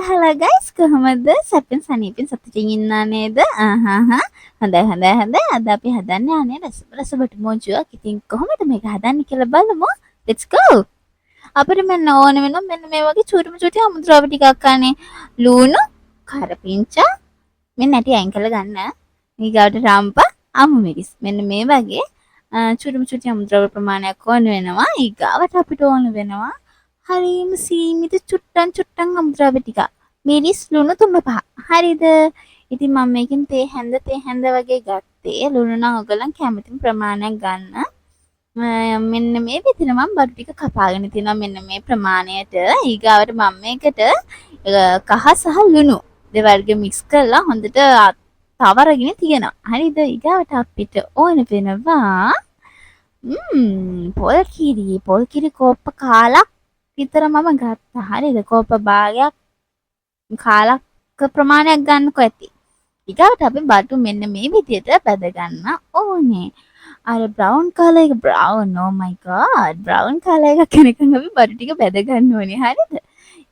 Hello guys කොහොමද? සැපෙන් සනීපෙන් සතුටින් ඉන්නා නේද? හොඳයි. අද අපි හදන්නේ අනේ රස බටු මොන්ජුවක්. ඉතින් කොහොමද මේක හදන්නේ කියලා බලමු. Let's go. අපිට මෙන්න ඕන වෙනවා මෙන්න මේ වගේ චූටි අමුද්‍රව්‍ය ටිකක් අනේ. ලූණු, කරපිංචා, මෙන්න ඇටි අයින් කරලා ගන්න. ඊගාවට රම්පා, අමු මිරිස්. මෙන්න මේ වගේ චූටි අමුද්‍රව්‍ය ප්‍රමාණයක් ඕන වෙනවා. ඊගාවට අපිට ඕන වෙනවා හරිම සීමිත චුට්ටන් අමුද්‍රව්‍ය ටික. මිරිස් ලුණු 3-5. හරිද? ඉතින් මම මේකෙන් තේ හැඳ වගේ ගත්තේ. ලුණු නම් ඔයගොල්ලන් කැමති ප්‍රමාණයක් ගන්න. මෙන්න මේ විදිහට මම බඩු ටික කපාගෙන තියනවා මෙන්න මේ ප්‍රමාණයට. ඊගාවට මම මේකට කහ සහ ලුණු දෙවර්ග මික්ස් කරලා හොඳට තවරගෙන තියනවා. හරිද? ඊගාවට අපිට ඕන වෙනවා පොල් කිරි කෝප්ප කාලක් විතර මම ගත්තා. හරිද? කෝප භාගයක් කාලක් ප්‍රමාණයක් ගන්නකො ඇති. ඊගාවට අපි බටු මෙන්න මේ විදිහට බැද ගන්න ඕනේ. අර බ්‍රවුන් කලර් එක oh my god brown colour එක කෙනකන් අපි බටු ටික බැද ගන්න ඕනේ. හරිද?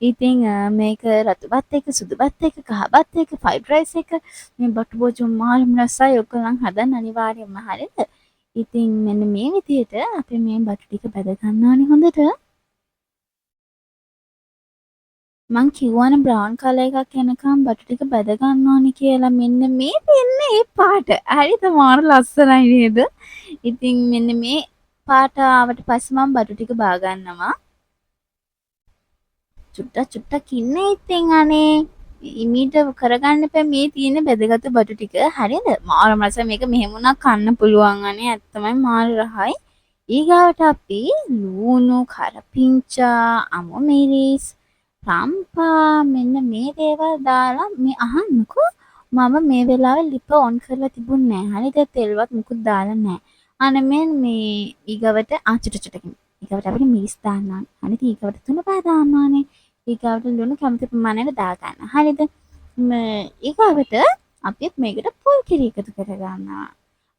ඉතින් මේක රතු බත් එක, සුදු බත් එක, කහ බත් එක, ෆ්‍රයිඩ් රයිස් එක මේ බටු බොජු මාළු රසයි ඔයගොල්ලන් හදන්න අනිවාර්යයෙන්ම. හරිද? ඉතින් මෙන්න මේ විදිහට අපි මේ බටු ටික බැද ගන්න ඕනේ හොඳට. මං කිව්වනේ බ්‍රවුන් කලර් එකක් එනකම් බටු ටික බැද ගන්න ඕනේ කියලා. මෙන්න මේ දෙන්නේ ඒ පාට. හරිද? මාර ලස්සනයි නේද? ඉතින් මෙන්න මේ පාට ආවට පස්සේ මම බටු ටික බා ගන්නවා. චුට්ටක් ඉන්නේ ඉතින් අනේ ඉමීට කරගන්න එපා මේ තියෙන බෙදගත්තු බටු ටික. හරිද? මාර රසයි මේක මෙහෙම උනා කන්න පුළුවන් අනේ ඇත්තමයි මාර රහයි. ඊගාවට අපි ලූණු, කරපිංචා, අමු මිරිස්, රම්පා මෙන්න මේ දේවල් දාලා මේ අහන්නකෝ මම මේ වෙලාවේ ලිප ඔන් කරලා තිබුණේ නැහැ. හරිද? තෙල්වත් මුකුත් දාලා නැහැ. අනේ මේ ඊගවට චුට්ටකින් ඊගවට අපිට මිරිස් දාන්න ඕනේ. අනිත් ඊගවට 3-5 දාන්න ඕනේ. ඊගවට ලුණු කැමති ප්‍රමාණයට දා ගන්න. හරිද? ඊගවට අපි මේකට පොල් කිරි එකතු කර ගන්නවා.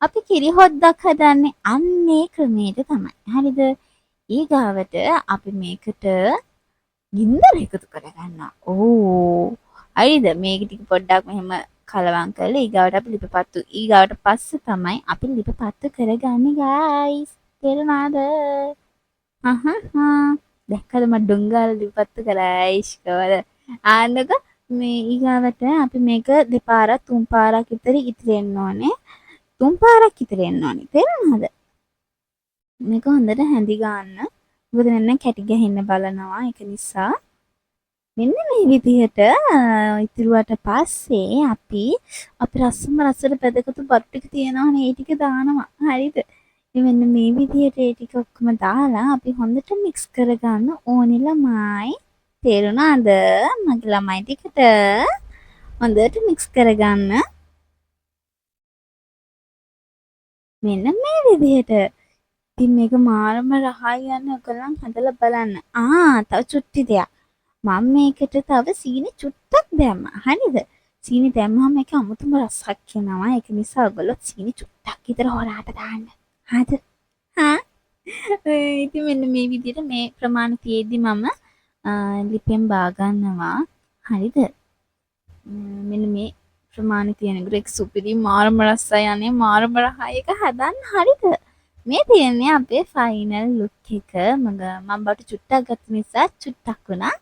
අපි කිරි හොද්දක් හදන්නේ අන්නේ ක්‍රමයට තමයි. හරිද? ඊගවට අපි මේකට ගින්දර එකතු කරගන්නවා. හරිද? මේක ටික පොඩ්ඩක් මෙහෙම කලවම් කරලා ඊගාවට අපි ලිපපත්තු ඊගාවට පස්සේ තමයි අපි ලිපපත්තු කරගන්නේ ගයිස්. තේරුණාද? දැක්කද මම ඩොංගාල ලිපපත්තු කරා ඉෂ්කවල. ආන්නක මේ ඊගාවට අපි මේක දෙපාරක් තුන් පාරක් විතර ඉතිරෙන්න ඕනේ. තුන් පාරක් ඉතිරෙන්න ඕනේ. තේරුණාද? මේක හොඳට හැඳි ගන්න. මොකද මෙන්න කැටි ගහින්න බලනවා. ඒක නිසා මෙන්න මේ විදිහට ඉතිරුවට පස්සේ අපි රසට බෙදගත්තු බටු ටික තියෙනවනේ ඒ ටික දානවා. හරිද? මෙන්න මේ විදිහට ඒ ටික ඔක්කොම දාලා අපි හොඳට මික්ස් කරගන්න ඕනේ ළමයි. තේරුණාද? මගේ ළමයි ටිකට හොඳට මික්ස් කරගන්න. මෙන්න මේ විදිහට. ඉතින් මේක මාරම රහයි යන ඔයගොල්ලන් හදලා බලන්න. තව චුට්ටි දෙයක්. මම මේකට තව සීනි චුට්ටක් දැම්මා. හරිද? සීනි දැම්මම මේක අමුතුම රසක් එනවා. ඒක නිසා ඔයගොල්ලෝ සීනි චුට්ටක් විතර හොරාට දාන්න. හරිද? ඉතින් මෙන්න මේ විදිහට මේ ප්‍රමාණ තියෙද්දි මම ලිපෙන් බා ගන්නවා. හරිද? මෙන්න මේ ප්‍රමාණ තියෙනකොට ඒක සුපිරි මාරම රසයි අනේ මාරම රහයි එක හදන්න. හරිද? මේ තියෙන්නේ අපේ ෆයිනල් ලුක් එක. මම බටු චුට්ටක් ගත්ත නිසා චුට්ටක් වුණා.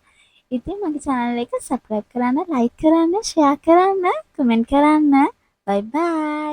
ඉතින් මගේ channel එක subscribe කරන්න, like කරන්න, share කරන්න, comment කරන්න. bye bye.